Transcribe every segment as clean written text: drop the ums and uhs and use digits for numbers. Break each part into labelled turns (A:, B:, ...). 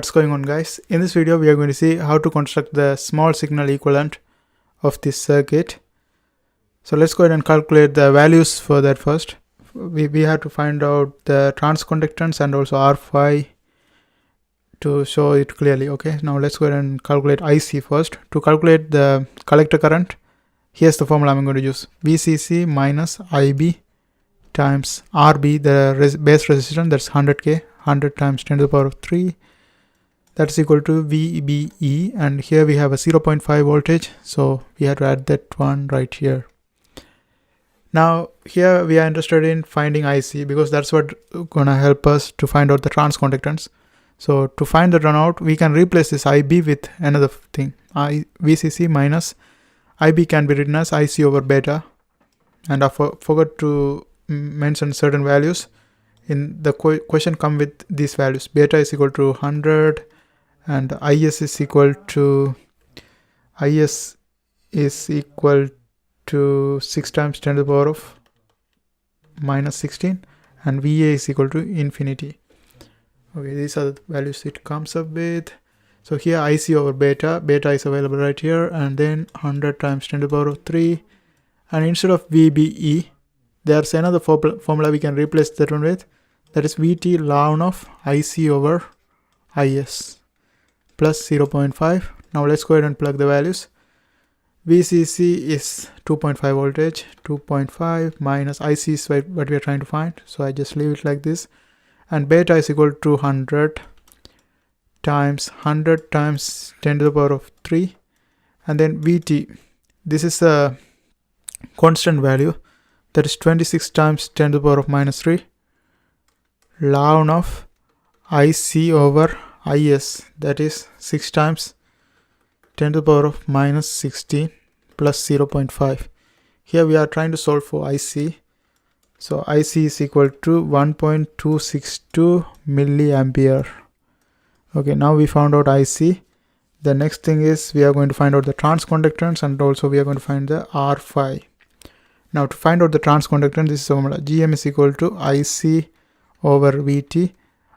A: What's going on, guys? In this video we are going to see how to construct the small signal equivalent of this circuit. So let's go ahead and calculate the values for that first. We have to find out the transconductance and also R phi to show it clearly. Okay, now let's go ahead and calculate IC first. To calculate the collector current, here's the formula I'm going to use: VCC minus IB times RB, the base resistance, that's 100k, 100 times 10 to the power of 3, that's equal to VBE, and here we have a 0.5 voltage, so we have to add that one right here. Now here we are interested in finding IC because that's what gonna help us to find out the transconductance. So to find the runout, we can replace this IB with another thing. VCC minus IB can be written as IC over beta, and I forgot to mention certain values. In the question come with these values: beta is equal to 100 and IS is equal to 6 times 10 to the power of minus 16, and VA is equal to infinity. Okay, these are the values it comes up with. So here IC over beta is available right here, and then 100 times 10 to the power of 3, and instead of VBE there's another formula we can replace that one with, that is VT ln of IC over IS plus 0.5. Now let's go ahead and plug the values. VCC is 2.5 voltage, 2.5 minus IC is what we are trying to find, so I just leave it like this, and beta is equal to 100 times 10 to the power of 3, and then VT, this is a constant value, that is 26 times 10 to the power of minus 3 ln of IC over IS, that is 6 times 10 to the power of minus 16 plus 0.5. Here we are trying to solve for IC. So IC is equal to 1.262 milliampere. Okay, now we found out IC. The next thing is we are going to find out the transconductance, and also we are going to find the R phi. Now to find out the transconductance, this is formula: GM is equal to IC over VT.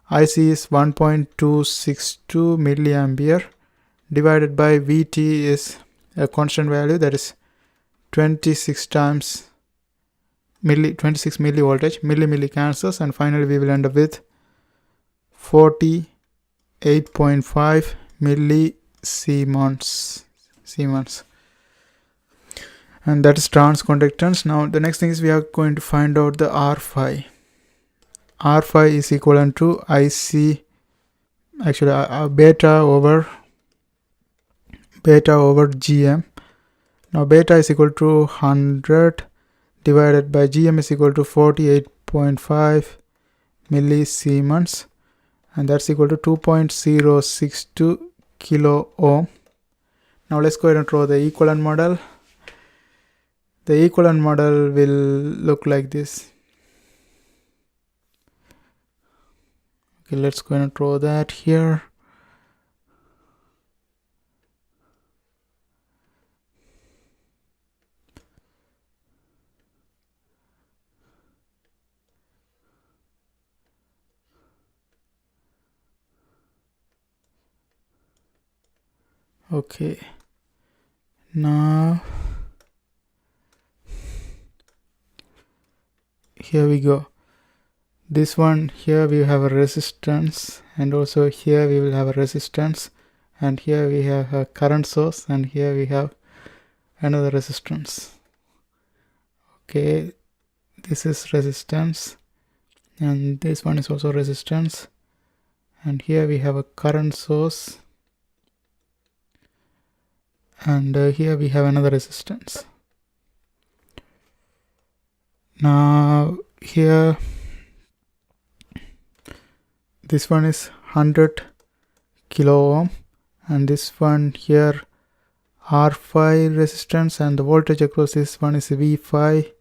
A: IC is 1.262 milliampere divided by VT is a constant value, that is 26 times 26 millivoltage. Milli cancels, and finally we will end up with 48.5 millisiemens. And that is transconductance. Now the next thing is we are going to find out the R phi. R phi is equivalent to IC, actually beta over GM. Now beta is equal to 100 divided by GM is equal to 48.5 millisiemens, and that's equal to 2.062 kilo ohm. Now let's go ahead and draw the equivalent model. The equivalent model will look like this. Okay, let's go ahead and draw that here. Okay, now here we go. This one here we have a resistance, and also here we will have a resistance, and here we have a current source, and here we have another resistance. Okay, this is resistance, and this one is also resistance, and here we have a current source, and here we have another resistance. Now here this one is 100 kilo ohm, and this one here R phi resistance, and the voltage across this one is V phi,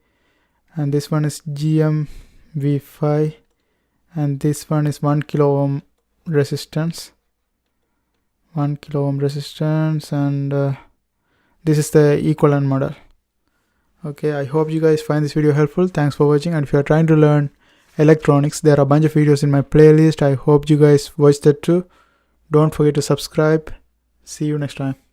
A: and this one is GM V phi, and this one is 1 kilo ohm resistance, 1 kilo ohm resistance, and this is the equivalent model. Okay, I hope you guys find this video helpful. Thanks for watching, and if you are trying to learn electronics, there are a bunch of videos in my playlist. I hope you guys watch that too. Don't forget to subscribe. See you next time.